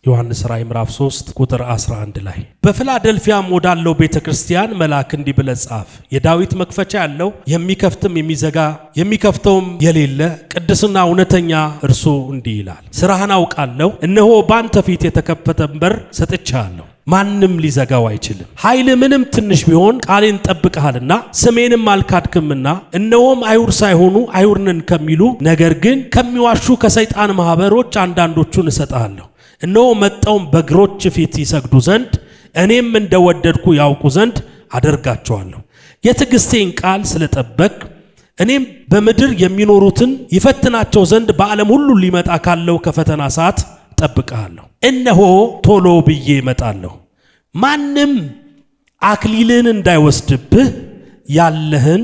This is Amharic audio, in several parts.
ዮሐንስ ራእይ ምዕራፍ 3 ቁጥር 11 ላይ በፊላደልፊያም ወዳለው ቤተክርስቲያን መልአክ እንዲህ ብለህ ጻፍ፣ የዳዊት መክፈቻ ያለው የሚከፍትም የሚዘጋ የሚከፍተውም የሌለ ቅዱስና እውነተኛ እርሱ እንዲህ ይላል፣ ስራህን አውቃለሁ፣ እነሆ ባንተ ፊት የተከፈተ በር ሰጥቻለሁ፣ ማንም ሊዘጋው አይችልም። ኃይል ምንም ትንሽ ቢሆን ቃሌን ጠብቀሃልና ስሜንም አልካድክምና እነሆም አይሁድ ሳይሆኑ አይሁድ ነን ከሚሉ ነገር ግን ከሚዋሹ ከሰይጣን ማህበሮች አንዳንዶቹን እሰጥሃለሁ። እነሆ መጣው በእግሮች ፊት ይሰግዱ ዘንድ እኔም እንደወደድኩ ያውቁ ዘንድ አደርጋቸዋለሁ። የትዕግስቴን ቃል ስለጠበቅ እኔም በምድር የሚኖሩትን ይፈትናቸው ዘንድ በዓለም ሁሉ ሊመጣ ካለው ከፈተና ሰዓት ጠብቀሃለሁ። እነሆ ቶሎ ብዬ እመጣለሁ። ማንም አክሊልን እንዳይወስድብህ ያለህን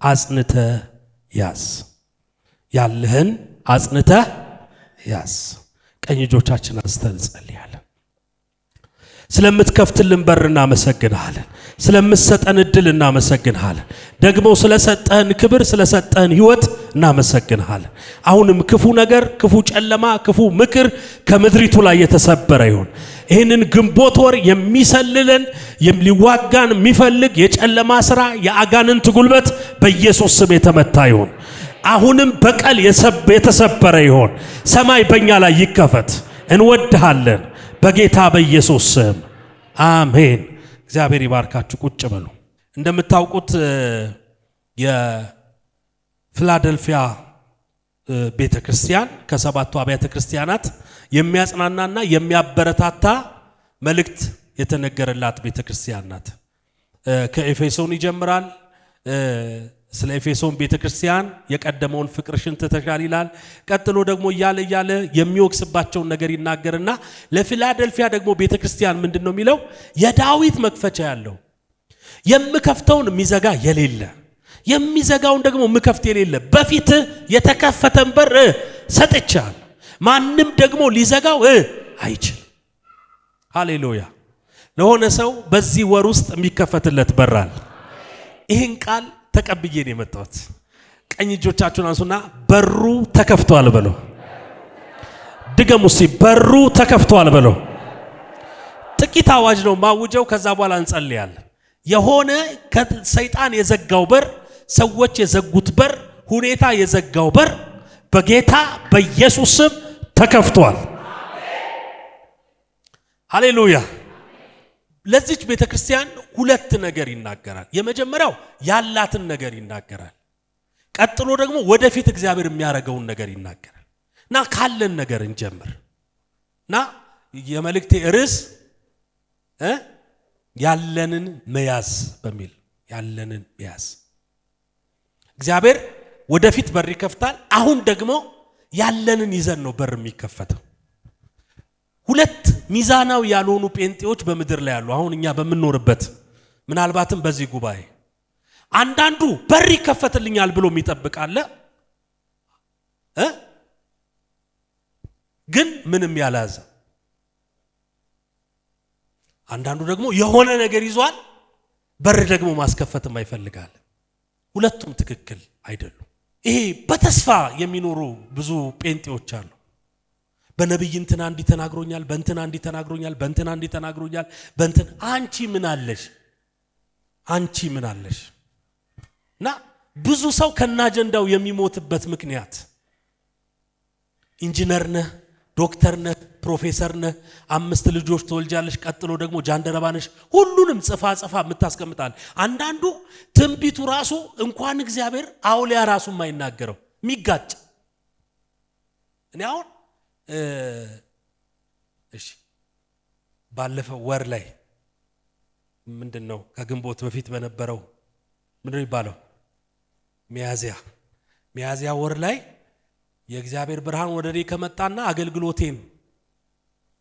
አጽንተህ ያዝ። ያለህን አጽንተህ ያዝ። ቀኝ እጆቻችን አንስተን እንጸልያለን። ስለምትከፍትልን በር እናመሰግንሃለን። ስለምትሰጠን እድል እናመሰግንሃለን። ደግሞ ስለሰጠህን ክብር ስለሰጠህን ሕይወት እናመሰግንሃለን። አሁንም ክፉ ነገር፣ ክፉ ጨለማ፣ ክፉ ምክር ከምድሪቱ ላይ የተሰበረ ይሁን። ይህንን ግንቦት ወር የሚሰልለን ሊዋጋን የሚፈልግ የጨለማ ሥራ፣ የአጋንንት ጉልበት በኢየሱስ ስም የተመታ ይሁን። አሁንም በቀል የተሰበረ ይሁን። ሰማይ በእኛ ላይ ይከፈት። እንወድሃለን በጌታ በኢየሱስ ስም አሜን። እግዚአብሔር ይባርካችሁ። ቁጭ በሉ። እንደምታውቁት የፊላደልፊያ ቤተክርስቲያን ከሰባቱ አብያተ ክርስቲያናት የሚያጽናናና የሚያበረታታ መልእክት የተነገረላት ቤተክርስቲያን ናት። ከኤፌሶን ይጀምራል። ስለ ኤፌሶን ቤተክርስቲያን የቀደመውን ፍቅርሽን ትተሻል ይላል። ቀጥሎ ደግሞ እያለ የሚወክስባቸውን ነገር ይናገርና ለፊላደልፊያ ደግሞ ቤተክርስቲያን ምንድነው የሚለው? የዳዊት መክፈቻ ያለው የምከፍተውን የሚዘጋ የሌለ የሚዘጋውን ደግሞ ምከፍት የሌለ በፊት የተከፈተን በር ሰጥቻለሁ፣ ማንም ደግሞ ሊዘጋው አይችልም። ሃሌሉያ። ለሆነ ሰው በዚህ ወር ውስጥ የሚከፈትለት በር አለ። ይህን ቃል ተቀብዬ ነው የመጣሁት። ቀኝ እጆቻችሁን አንሱና በሩ ተከፍቷል በሉ። ድገሙ እስቲ፣ በሩ ተከፍቷል በሉ። ጥቂት አዋጅ ነው ማውጀው፣ ከዛ በኋላ እንጸልያለን። የሆነ ሰይጣን የዘጋው በር፣ ሰዎች የዘጉት በር፣ ሁኔታ የዘጋው በር በጌታ በኢየሱስ ስም ተከፍቷል። ሃሌሉያ። ለዚች ቤተክርስቲያን ሁለት ነገር ይናገራል። የመጀመሪያው ያላትን ነገር ይናገራል። ቀጥሎ ደግሞ ወደፊት እግዚአብሔር የሚያደርገውን ነገር ይናገራል። እና ካለን ነገር እንጀምር። እና የመልእክቴ ርዕስ ያለንን መያዝ በሚል ያለንን መያዝ። እግዚአብሔር ወደፊት በር ይከፍታል። አሁን ደግሞ ያለንን ይዘን ነው በር የሚከፈተው። ሁለት ሚዛናዊ ያልሆኑ ጴንጤዎች በምድር ላይ ያሉ አሁን እኛ በመኖርበት ምናልባትም በዚህ ጉባኤ አንዳንዱ በር ይከፈትልኛል ብሎ የሚጠብቃለ ግን ምንም ያላዘ፣ አንዳንዱ ደግሞ የሆነ ነገር ይዟል በር ደግሞ ማስከፈትም አይፈልጋል። ሁለቱም ትክክል አይደሉም። ይሄ በተስፋ የሚኖሩ ብዙ ጴንጤዎች አሉ። በነብይ እንትና እንዲ ተናግሮኛል፣ በእንትና እንዲ ተናግሮኛል፣ በእንትና እንዲ ተናግሮኛል፣ በእንትና አንቺ ምን አለሽ? አንቺ ምን አለሽ? እና ብዙ ሰው ከናጀንዳው የሚሞትበት ምክንያት ኢንጂነር ነህ፣ ዶክተር ነህ፣ ፕሮፌሰር ነህ፣ 5 ልጆች ትወልጃለሽ፣ ቀጥሎ ደግሞ ጃንደረባ ነሽ፣ ሁሉንም ጽፋ የምታስቀምጣል። አንዳንዱ ትንቢቱ ራሱ እንኳን እግዚአብሔር አውሊያ ራሱ የማይናገረው የሚጋጭ። እኔ አሁን እሺ ባለፈው ወር ላይ ምንድነው ከግንቦት በፊት በነበረው ምንድነው ይባለው ሚያዝያ ወር ላይ የእግዚአብሔር ብርሃን ወደኔ ከመጣና አገልግሎቴን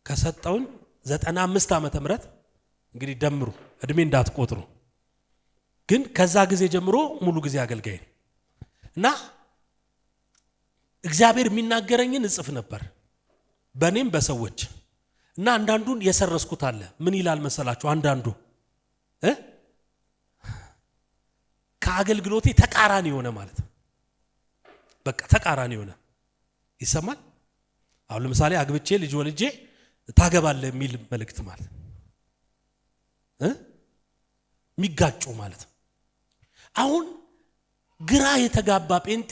ከሰጠውን 95 ዓመተ ምህረት እንግዲህ ደምሩ እድሜ እንዳትቆጥሩ፣ ግን ከዛ ጊዜ ጀምሮ ሙሉ ጊዜ አገልጋይ እና እግዚአብሔር የሚናገረኝን እጽፍ ነበር በኔም በሰዎች እና አንዳንዱን የሰረስኩት አለ። ምን ይላል መሰላችሁ? አንዳንዱ ከአገልግሎቴ ተቃራኒ ሆነ ማለት በቃ ተቃራኒ ሆነ ይሰማል። አሁን ለምሳሌ አግብቼ ልጅ ወልጄ ታገባለህ የሚል መልእክት ማለት የሚጋጩ ማለት ነው። አሁን ግራ የተጋባ ጴንጤ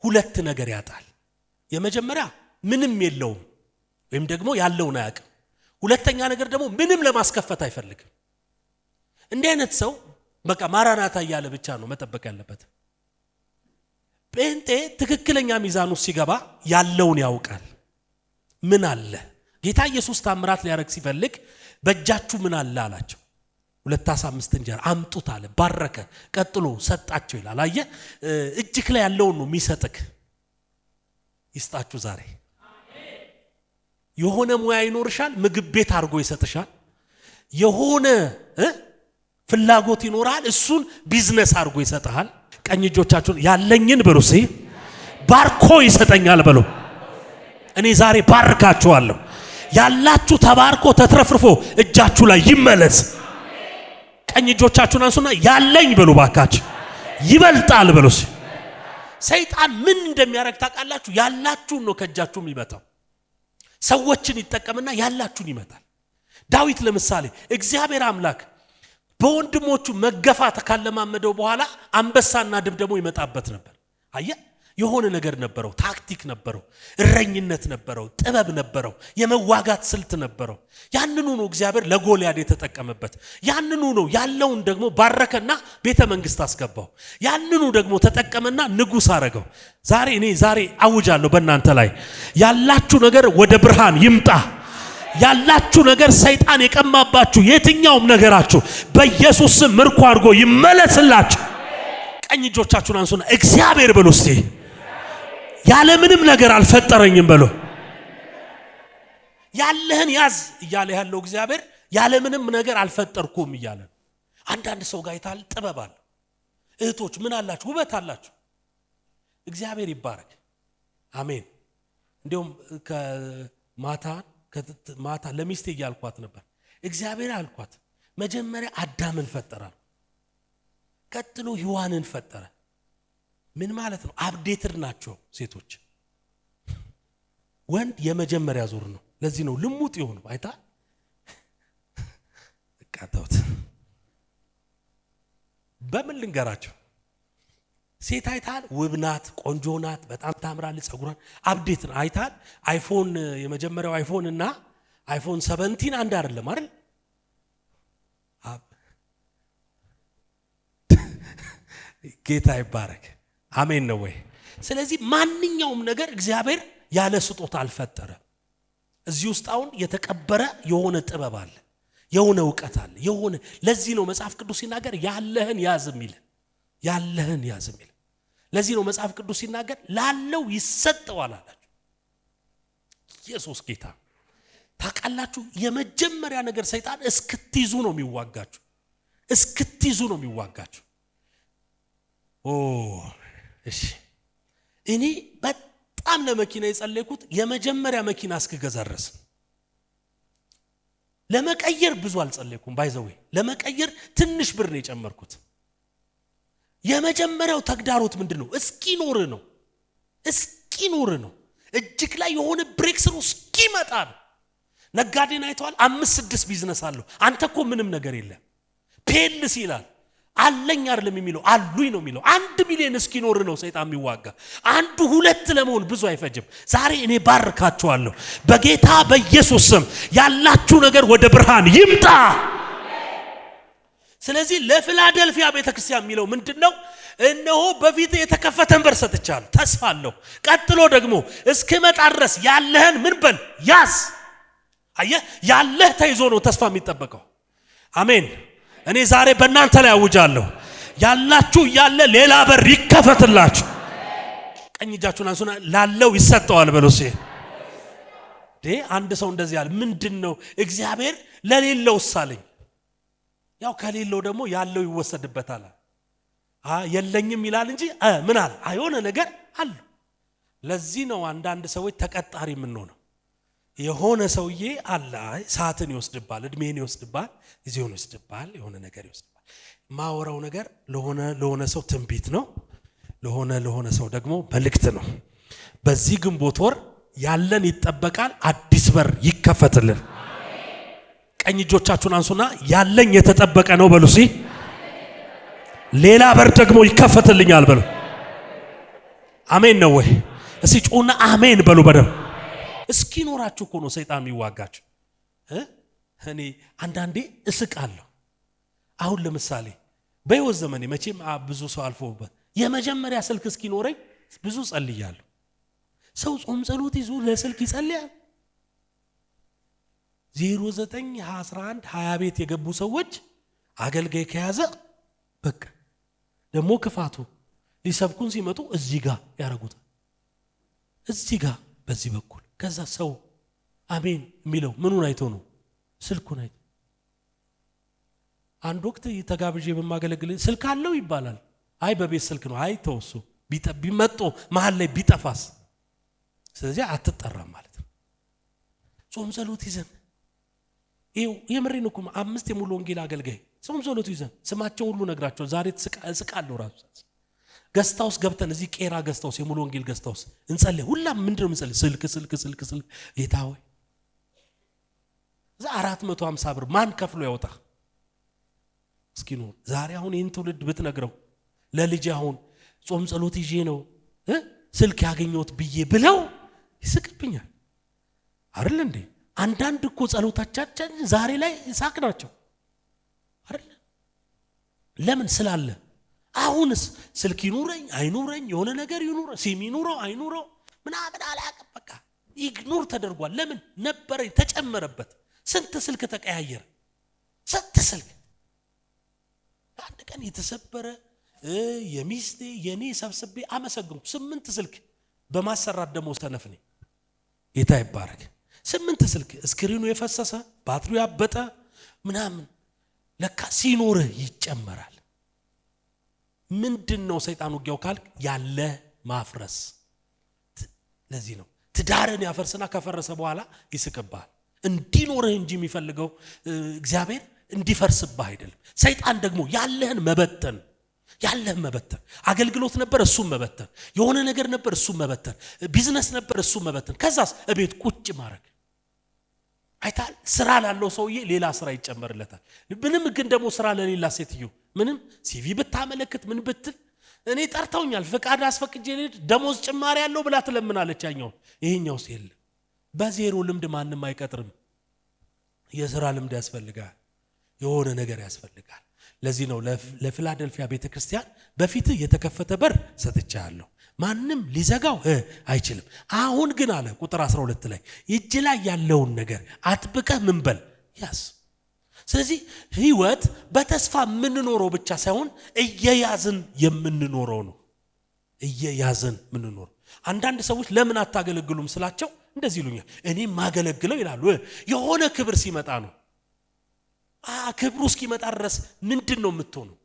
ሁለት ነገር ያጣል። የመጀመሪያ ምንም የለውም ወይም ደግሞ ያለውን አያውቅም። ሁለተኛ ነገር ደግሞ ምንም ለማስከፈት አይፈልግም። እንዲህ አይነት ሰው በቃ ማራናታ እያለ ብቻ ነው መጠበቅ ያለበት። ጴንጤ ትክክለኛ ሚዛኑ ሲገባ ያለውን ያውቃል። ምን አለ? ጌታ ኢየሱስ ታምራት ሊያረግ ሲፈልግ በእጃችሁ ምን አለ አላቸው። 2 ዓሣ 5 እንጀራ አምጡት አለ። ባረከ፣ ቀጥሎ ሰጣቸው ይላል። አየ እጅክ ላይ ያለውን ነው የሚሰጥክ። ይስጣችሁ ዛሬ። የሆነ ሙያ ይኖርሻል፣ ምግብ ቤት አድርጎ ይሰጥሻል። የሆነ ፍላጎት ይኖራል፣ እሱን ቢዝነስ አድርጎ ይሰጣል። ቀኝ እጆቻችሁን ያለኝን በሉ እስኪ ባርኮ ይሰጠኛል በሉ። እኔ ዛሬ ባርካችኋለሁ። ያላችሁ ተባርኮ ተትረፍርፎ እጃችሁ ላይ ይመለስ። ቀኝ እጆቻችሁን አንሱና ያለኝ በሉ ባካችሁ ይበልጣል በሉ። ሰይጣን ምን እንደሚያደርግ ታውቃላችሁ? ያላችሁን ነው ከእጃችሁ የሚመታው። ሰዎችን ይጠቀምና ያላችሁን ይመታል። ዳዊት ለምሳሌ እግዚአብሔር አምላክ በወንድሞቹ መገፋት ካለማመደው በኋላ አንበሳና ድብ ደግሞ ይመጣበት ነበር። አየ የሆነ ነገር ነበረው፣ ታክቲክ ነበረው፣ እረኝነት ነበረው፣ ጥበብ ነበረው፣ የመዋጋት ስልት ነበረው። ያንኑ ነው እግዚአብሔር ለጎልያድ የተጠቀመበት። ያንኑ ነው ያለውን ደግሞ ባረከና ቤተ መንግስት አስገባው። ያንኑ ደግሞ ተጠቀመና ንጉስ አረገው። እኔ ዛሬ አውጃለሁ በእናንተ ላይ ያላችሁ ነገር ወደ ብርሃን ይምጣ። ያላችሁ ነገር ሰይጣን የቀማባችሁ የትኛውም ነገራችሁ በኢየሱስ ስም ምርኮ አድርጎ ይመለስላችሁ። ቀኝ እጆቻችሁን አንሱና እግዚአብሔር በሉ እስቲ ያለ ምንም ነገር አልፈጠረኝም በሉ። ያለህን ያዝ እያለ ያለው እግዚአብሔር ያለ ምንም ነገር አልፈጠርኩም እያለ ነው። አንዳንድ ሰው ጋር ይታል ጥበብ አለ። እህቶች ምን አላችሁ? ውበት አላችሁ። እግዚአብሔር ይባረክ። አሜን። እንዲሁም ማታ ለሚስቴ እያልኳት ነበር። እግዚአብሔር አልኳት መጀመሪያ አዳምን ፈጠረ፣ ቀጥሎ ሔዋንን ፈጠረ። ምን ማለት ነው? አፕዴትድ ናቸው ሴቶች። ወንድ የመጀመሪያ ዙር ነው። ለዚህ ነው ልሙጥ ይሆነው። አይታ እቃተውት በምን ልንገራቸው? ሴት አይታል ውብ ናት፣ ቆንጆ ናት፣ በጣም ታምራለች፣ ጸጉሯን አፕዴት ነው። አይታል አይፎን የመጀመሪያው አይፎን እና አይፎን 17 አንድ አይደለም አይደል? ጌታ ይባረክ። አሜን ነው ወይ? ስለዚህ ማንኛውም ነገር እግዚአብሔር ያለ ስጦታ አልፈጠረም። እዚህ ውስጥ አሁን የተቀበረ የሆነ ጥበብ አለ፣ የሆነ ዕውቀት አለ፣ የሆነ ለዚህ ነው መጽሐፍ ቅዱስ ሲናገር ያለህን ያዝ የሚል። ያለህን ያዝ የሚል ለዚህ ነው መጽሐፍ ቅዱስ ሲናገር ላለው ይሰጠዋል አላችሁ። ኢየሱስ ጌታ። ታውቃላችሁ የመጀመሪያ ነገር ሰይጣን እስክትይዙ ነው የሚዋጋችሁ። እስክትይዙ ነው የሚዋጋችሁ። እሺ እኔ በጣም ለመኪና የጸለይኩት የመጀመሪያ መኪና እስክገዛ ድረስ። ለመቀየር ብዙ አልጸለይኩም። ባይዘው ለመቀየር ትንሽ ብር ነው የጨመርኩት። የመጀመሪያው ተግዳሮት ምንድነው? እስኪኖር ነው። እስኪኖር ነው። እጅግ ላይ የሆነ ብሬክ ስሩ እስኪመጣ ነው። ነጋዴን አይተዋል። 5-6 ቢዝነስ አለው። አንተ እኮ ምንም ነገር የለም። ፔልስ ይላል አለኝ አይደለም የሚለው አሉኝ ነው የሚለው። 1 ሚሊዮን እስኪኖር ነው ሰይጣን የሚዋጋ። 1-2 ለመሆን ብዙ አይፈጅም። ዛሬ እኔ ባርካችኋለሁ በጌታ በኢየሱስ ስም። ያላችሁ ነገር ወደ ብርሃን ይምጣ። ስለዚህ ለፊላደልፊያ ቤተክርስቲያን የሚለው ምንድነው? እነሆ በፊት የተከፈተን በር ሰጥቻለሁ፣ ተስፋ አለው። ቀጥሎ ደግሞ እስከመጣ ድረስ ያለህን ምን በል ያዝ። አየህ ያለህ ተይዞ ነው ተስፋ የሚጠበቀው። አሜን። እኔ ዛሬ በእናንተ ላይ አውጃለሁ ያላችሁ ያለ ሌላ በር ይከፈትላችሁ። ቀኝ እጃችሁን አንሱና ላለው ይሰጠዋል በሉስ። አንድ ሰው እንደዚህ ያለ ምንድነው? እግዚአብሔር ለሌለው ሳለኝ ያው ከሌለው ደግሞ ያለው ይወሰድበታል። የለኝም ይላል እንጂ ምን አለ? የሆነ ነገር አለ። ለዚህ ነው አንዳንድ ሰዎች ተቀጣሪ ምን ነው የሆነ ሰውዬ አለ ሰዓትን ይወስድባል፣ እድሜን ይወስድባል፣ ጊዜውን ይወስድባል፣ የሆነ ነገር ይወስድባል። ማወራው ነገር ለሆነ ሰው ትንቢት ነው፣ ለሆነ ሰው ደግሞ መልእክት ነው። በዚህ ግንቦት ወር ያለን ይጠበቃል፣ አዲስ በር ይከፈትልን። ቀኝ እጆቻችሁን አንሱና ያለኝ የተጠበቀ ነው በሉ። ሌላ በር ደግሞ ይከፈትልኛል በሉ። አሜን ነው ወይ? እስቲ ጩና አሜን በሉ። በደም እስኪ ኖራችሁ እኮ ነው ሰይጣን የሚዋጋችሁ። እኔ አንዳንዴ እስቃለሁ። አሁን ለምሳሌ በሕይወት ዘመኔ መቼም ብዙ ሰው አልፎበት የመጀመሪያ ስልክ እስኪ ኖረኝ ብዙ ጸልያለሁ። ሰው ጾም ጸሎት ይዞ ለስልክ ይጸልያል። 09 11 20 ቤት የገቡ ሰዎች አገልጋይ ከያዘ በቃ ደግሞ ክፋቱ ሊሰብኩን ሲመጡ እዚህ ጋር ያረጉታል። እዚህ ጋር በዚህ በኩል ከዛ ሰው አሜን የሚለው ምኑን አይቶ ነው? ስልኩን አይቶ። አንድ ወቅት ተጋብዤ በማገለግል ስልክ አለው ይባላል። አይ በቤት ስልክ ነው። አይ ተወሱ ቢመጡ መሃል ላይ ቢጠፋስ? ስለዚህ አትጠራም ማለት ነው። ጾም ጸሎት ይዘን ይው የምሬን እኮ 5 የሙሉ ወንጌል አገልጋይ ጾም ጸሎት ይዘን ስማቸው ሁሉ ነግራቸው ዛሬ ስቃለው ራሱ ገስታውስ ገብተን እዚህ ቄራ ገስታውስ የሙሉ ወንጌል ገስታውስ እንጸልይ። ሁላም ምንድነው እንጸልይ? ስልክ ጌታ ሆይ ዛ 450 ብር ማን ከፍሎ ያወጣ? እስኪ ነው ዛሬ አሁን ይህን ትውልድ ብትነግረው ለልጅ አሁን ጾም ጸሎት ይዤ ነው ስልክ ያገኘሁት ብዬ ብለው ይስቅብኛል አይደል እንዴ? አንዳንድ እኮ ጸሎታችን ዛሬ ላይ ይሳቅ ናቸው አይደል? ለምን ስላለ አሁንስ ስልክ ይኑረኝ አይኑረኝ የሆነ ነገር ይኑር ሲም ይኑረው አይኑረው ምናምን አላቀም በቃ ኢግኖር ተደርጓል። ለምን ነበረ ተጨመረበት። ስንት ስልክ ተቀያየረ። ስንት ስልክ አንድ ቀን የተሰበረ የሚስቴ የኔ ሰብስቤ አመሰግንኩ። 8 ስልክ በማሰራት ደሞ ሰነፍ ነኝ። ጌታ ይባረክ። 8 ስልክ ስክሪኑ የፈሰሰ ባትሪው ያበጠ ምናምን ለካ ሲኖርህ ይጨመራል። ምንድነው ሰይጣን ውጊያው ካልክ ያለ ማፍረስ። ለዚህ ነው ትዳርን ያፈርስና ከፈረሰ በኋላ ይስቅብሃል። እንዲኖርህ እንጂ የሚፈልገው እግዚአብሔር እንዲፈርስብህ አይደለም። ሰይጣን ደግሞ ያለህን መበተን አገልግሎት ነበር እሱም መበተን፣ የሆነ ነገር ነበር እሱም መበተን፣ ቢዝነስ ነበር እሱም መበተን፣ ከዛስ እቤት ቁጭ ማድረግ። አይታል ስራ ላለው ሰውዬ ሌላ ስራ ይጨመርለታል። ምንም ግን ደግሞ ስራ ለሌላ ሴትዮ ምንም ሲቪ ብታመለክት ምን ብትል እኔ ጠርተውኛል ፍቃድ አስፈቅጄ ደሞዝ ጭማሪ ያለው ብላ ትለምናለች። ይሄኛውስ የለም። በዜሮ ልምድ ማንም አይቀጥርም። የሥራ ልምድ ያስፈልጋል። የሆነ ነገር ያስፈልጋል። ለዚህ ነው ለፊላደልፊያ ቤተክርስቲያን በፊት የተከፈተ በር ሰጥቻለሁ ማንም ሊዘጋው አይችልም። አሁን ግን አለ ቁጥር 12 ላይ እጅ ላይ ያለውን ነገር አጥብቀህ ምን በል ያዝ። ስለዚህ ህይወት በተስፋ የምንኖረው ብቻ ሳይሆን እየያዝን የምንኖረው ነው። እየያዝን የምንኖረው። አንዳንድ ሰዎች ለምን አታገለግሉም ስላቸው እንደዚህ ይሉኛል። እኔ ማገለግለው ይላሉ የሆነ ክብር ሲመጣ ነው። ክብሩ እስኪመጣ ድረስ ምንድነው የምትሆነው?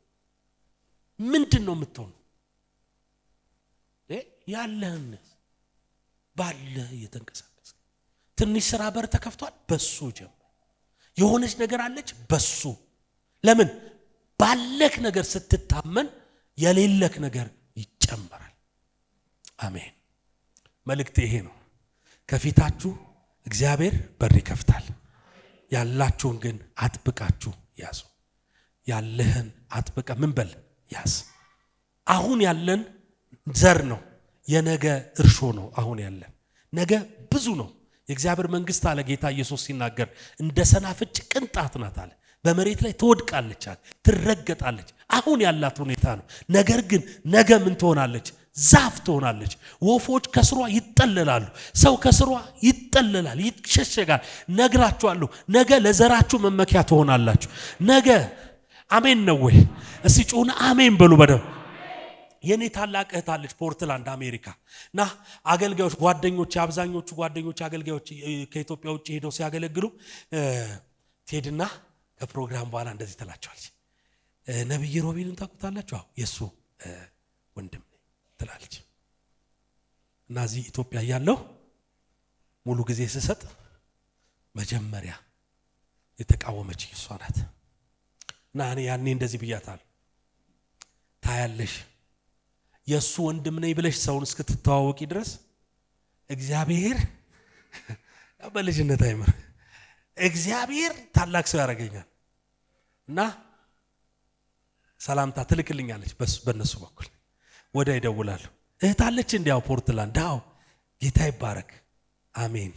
ያለህን ባለ እየተንቀሳቀስ ትንሽ ስራ በር ተከፍቷል፣ በሱ ጀምር። የሆነች ነገር አለች፣ በሱ ለምን ባለክ ነገር ስትታመን የሌለክ ነገር ይጨመራል። አሜን። መልእክት ይሄ ነው። ከፊታችሁ እግዚአብሔር በር ይከፍታል። ያላችሁን ግን አጥብቃችሁ ያዙ። ያለህን አጥብቀ ምን በል ያዝ። አሁን ያለን ዘር ነው፣ የነገ እርሾ ነው። አሁን ያለን ነገ ብዙ ነው። የእግዚአብሔር መንግስት አለ ጌታ ኢየሱስ ሲናገር እንደ ሰናፍጭ ቅንጣት ናት አለ። በመሬት ላይ ትወድቃለች አለ፣ ትረገጣለች። አሁን ያላት ሁኔታ ነው። ነገር ግን ነገ ምን ትሆናለች? ዛፍ ትሆናለች። ወፎች ከስሯ ይጠለላሉ። ሰው ከስሯ ይጠለላል፣ ይሸሸጋል። ነግራችኋለሁ፣ ነገ ለዘራችሁ መመኪያ ትሆናላችሁ። ነገ አሜን ነው ወይ? እስቲ ጩና አሜን በሉ በደም። የኔ ታላቅ እህት አለች ፖርትላንድ አሜሪካ እና አገልጋዮች ጓደኞች አብዛኞቹ ጓደኞች አገልጋዮች ከኢትዮጵያ ውጭ ሄደው ሲያገለግሉ ትሄድና ከፕሮግራም በኋላ እንደዚህ ትላቸዋለች። ነብይ ሮቤልን ታውቁታላችሁ? የሱ ወንድም ትላለች። እና እዚህ ኢትዮጵያ ያለው ሙሉ ጊዜ ስሰጥ መጀመሪያ የተቃወመች እሷ ናት። እና እኔ ያኔ እንደዚህ ብያታለሁ፣ ታያለሽ የሱ ወንድም ነኝ ብለሽ ሰውን እስክትተዋወቂ ድረስ እግዚአብሔር በልጅነት አይምር እግዚአብሔር ታላቅ ሰው ያደርገኛል እና ሰላምታ ትልክልኛለች በእነሱ በኩል ወደ ይደውላሉ። እህታለች እንዲያው ፖርትላንድ አዎ ጌታ ይባረክ አሜን።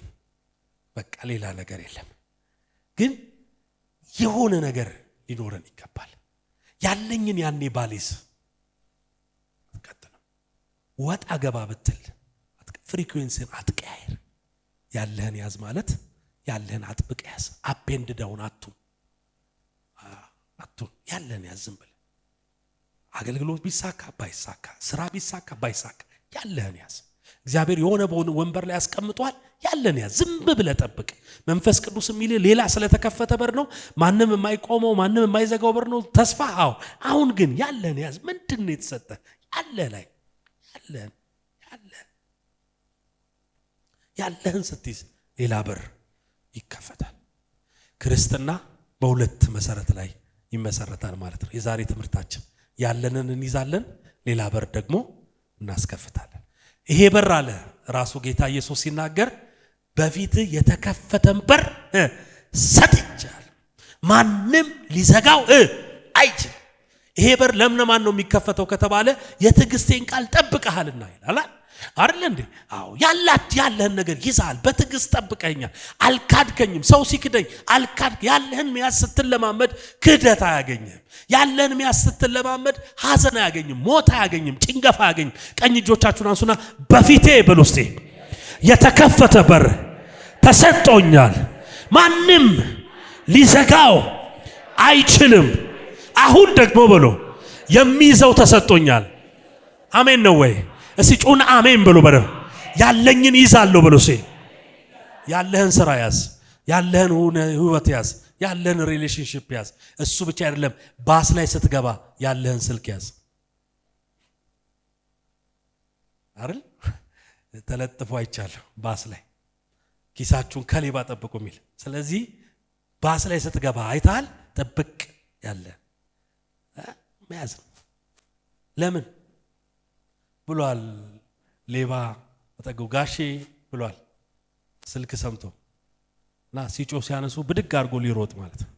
በቃ ሌላ ነገር የለም። ግን የሆነ ነገር ሊኖረን ይገባል። ያለኝን ያኔ ባሊዝ አትቀጥልም። ወጣ ገባ ብትል ፍሪኩዌንሲን አትቀያየር። ያለህን ያዝ ማለት ያለህን አጥብቅ ያዝ። አፔንድ ዳውን አቱን ያለህን ያዝ። ዝም ብለህ አገልግሎት ቢሳካ ባይሳካ፣ ስራ ቢሳካ ባይሳካ ያለህን ያዝ። እግዚአብሔር የሆነ ወንበር ላይ ያስቀምጧል። ያለን ያዝ። ዝም ብለህ ጠብቅ። መንፈስ ቅዱስ የሚል ሌላ ስለተከፈተ በር ነው። ማንም የማይቆመው ማንም የማይዘጋው በር ነው ተስፋ። አሁን ግን ያለን ያዝ። ምንድነው የተሰጠ? ያለ ላይ ያለህን ስትይዝ ሌላ በር ይከፈታል። ክርስትና በሁለት መሰረት ላይ ይመሰረታል ማለት ነው። የዛሬ ትምህርታችን ያለንን እንይዛለን፣ ሌላ በር ደግሞ እናስከፍታለን። ይሄ በር አለ ራሱ ጌታ ኢየሱስ ሲናገር በፊት የተከፈተን በር ሰጥቻለሁ፣ ማንም ሊዘጋው አይችልም። ይሄ በር ለማን ነው የሚከፈተው ከተባለ የትዕግስቴን ቃል ጠብቀሃልና ይላል አይደል እንዴ? አዎ ያለህን ነገር ይዛል። በትዕግስት ጠብቀኛል፣ አልካድከኝም። ሰው ሲክደኝ አልካድክ። ያለህን መያዝ ስትለማመድ ክህደት አያገኝም። ያለህን መያዝ ስትለማመድ ሐዘን አያገኝም፣ ሞት አያገኝም፣ ጭንገፋ አያገኝም። ቀኝ እጆቻችሁን አንሱና በፊቴ በሉ እስቲ የተከፈተ በር ተሰጥቶኛል፣ ማንም ሊዘጋው አይችልም። አሁን ደግሞ በሉ የሚይዘው ተሰጥቶኛል። አሜን ነው ወይ? እስቲ ጩና አሜን በሉ። በረ ያለኝን ይዛለሁ በሉ። እስቲ ያለህን ስራ ያዝ፣ ያለህን ህይወት ያዝ፣ ያለህን ሪሌሽንሺፕ ያዝ። እሱ ብቻ አይደለም፣ ባስ ላይ ስትገባ ያለህን ስልክ ያዝ አይደል? ተለጥፎ አይቻለሁ ባስ ላይ ኪሳችሁን ከሌባ ጠብቁ የሚል። ስለዚህ ባስ ላይ ስትገባ አይታል ጥብቅ ያለ መያዝ። ለምን ብሏል ሌባ አጠገቡ ጋሼ ብሏል። ስልክ ሰምቶ እና ሲጮ ሲያነሱ ብድግ አድርጎ ሊሮጥ ማለት ነው።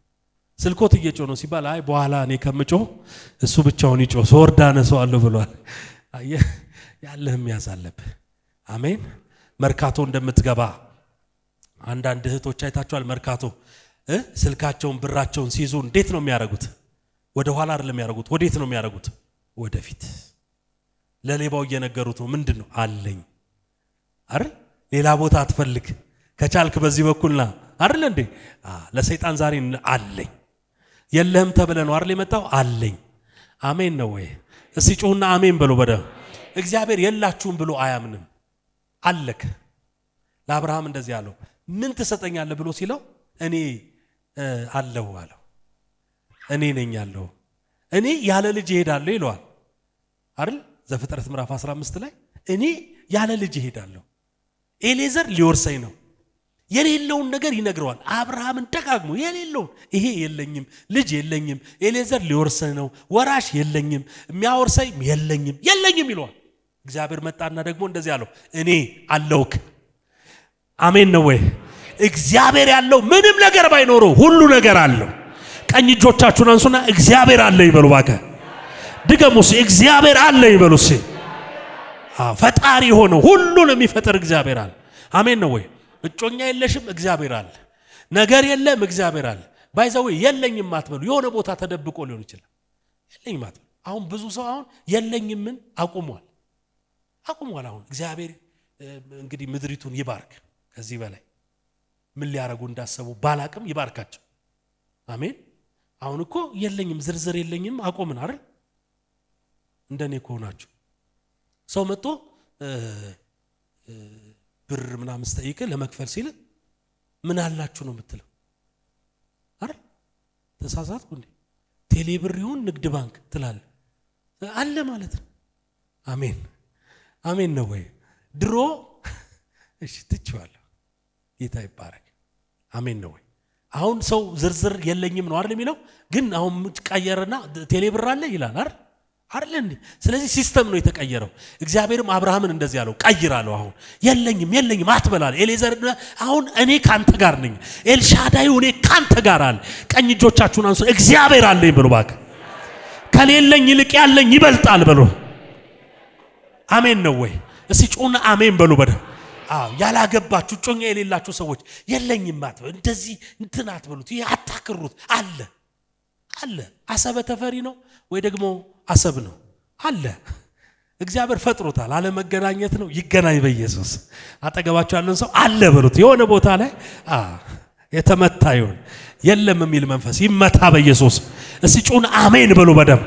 ስልኮት እየጮ ነው ሲባል አይ በኋላ እኔ ከምጮ እሱ ብቻውን ይጮ ሶርዳ ነሰዋለሁ ብሏል። አየህ ያለህም ያዝ አለብህ። አሜን። መርካቶ እንደምትገባ አንዳንድ እህቶች አይታችኋል። መርካቶ ስልካቸውን ብራቸውን ሲይዙ እንዴት ነው የሚያረጉት? ወደ ኋላ አይደለም የሚያረጉት። ወዴት ነው የሚያረጉት? ወደፊት። ለሌባው እየነገሩት ነው። ምንድነው አለኝ አይደል? ሌላ ቦታ አትፈልግ፣ ከቻልክ በዚህ በኩልና አይደል እንዴ? ለሰይጣን ዛሬ አለኝ የለህም ተብለ ነው አይደል የመጣው? አለኝ። አሜን ነው ወይ? እስቲ ጩሁና አሜን በሉ። በደ እግዚአብሔር የላችሁም ብሎ አያምንም። አለክ። ለአብርሃም እንደዚህ አለው፣ ምን ትሰጠኛለህ ብሎ ሲለው እኔ አለሁ አለው። እኔ ነኝ አለው። እኔ ያለ ልጅ እሄዳለሁ ይለዋል አይደል? ዘፍጥረት ምዕራፍ 15 ላይ እኔ ያለ ልጅ እሄዳለሁ፣ ኤሌዘር ሊወርሰኝ ነው። የሌለውን ነገር ይነግረዋል። አብርሃምን ደጋግሞ የሌለውን ይሄ የለኝም፣ ልጅ የለኝም፣ ኤሌዘር ሊወርሰኝ ነው፣ ወራሽ የለኝም፣ የሚያወርሰኝ የለኝም ይለዋል። እግዚአብሔር መጣና ደግሞ እንደዚህ አለው፣ እኔ አለውክ። አሜን ነው ወይ? እግዚአብሔር ያለው ምንም ነገር ባይኖረው ሁሉ ነገር አለው። ቀኝ እጆቻችሁን አንሱና እግዚአብሔር አለ ይበሉ። ባከ ድገሙስ፣ እግዚአብሔር አለ ይበሉስ። ፈጣሪ ሆኖ ሁሉን የሚፈጥር እግዚአብሔር አለ። አሜን ነው ወይ? እጮኛ የለሽም፣ እግዚአብሔር አለ። ነገር የለም፣ እግዚአብሔር አለ። ባይዘው የለኝም አትበሉ። የሆነ ቦታ ተደብቆ ሊሆን ይችላል። የለኝም አትበሉ። አሁን ብዙ ሰው አሁን የለኝምን አቁሟል። አሁን እግዚአብሔር እንግዲህ ምድሪቱን ይባርክ። ከዚህ በላይ ምን ሊያረጉ እንዳሰቡ ባላቅም ይባርካቸው። አሜን። አሁን እኮ የለኝም ዝርዝር የለኝም አቆምን አይደል? እንደኔ ከሆናችሁ ሰው መጥቶ ብር ምናምን ስጠይቅ ለመክፈል ሲል ምን አላችሁ ነው የምትለው አይደል? ተሳሳትኩ እንዴ? ቴሌ ብር ይሁን ንግድ ባንክ ትላለህ አለ ማለት ነው። አሜን ነው ወይ? ድሮ እሺ ትችዋለሁ። ጌታ ይባረክ። አሜን ነው ወይ? አሁን ሰው ዝርዝር የለኝም ነው አይደል የሚለው? ግን አሁን ቀየረና ቴሌ ብር አለ ይላል አይደል? አይደል እንዴ? ስለዚህ ሲስተም ነው የተቀየረው። እግዚአብሔርም አብርሃምን እንደዚህ ያለው ቀይራለሁ፣ አሁን የለኝም አትበላል። ኤሌዘር አሁን እኔ ካንተ ጋር ነኝ፣ ኤልሻዳይ እኔ ካንተ ጋር አለ። ቀኝ እጆቻችሁን አንሱ፣ እግዚአብሔር አለኝ ብሎ ባክ። ከሌለኝ ይልቅ ያለኝ ይበልጣል ብሎ አሜን ነው ወይ? እስቲ ጩና አሜን በሉ በደ ያላገባችሁ ጮኛ የሌላችሁ ሰዎች የለኝም አትበሉ፣ እንደዚህ እንትን አትበሉት፣ አታክሩት። አለ አሰበ ተፈሪ ነው ወይ ደግሞ አሰብ ነው አለ። እግዚአብሔር ፈጥሮታል። አለ መገናኘት ነው። ይገናኝ በኢየሱስ። አጠገባችሁ ያለን ሰው አለ በሉት። የሆነ ቦታ ላይ የተመታ ይሁን የለም የሚል መንፈስ ይመታ በኢየሱስ። እስቲ ጩና አሜን በሉ በደም።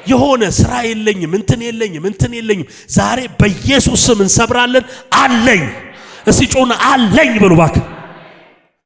የሆነ ስራ የለኝም እንትን የለኝም ዛሬ በኢየሱስ ስም እንሰብራለን። አለኝ። እስቲ ጩና አለኝ በሉ ባክ።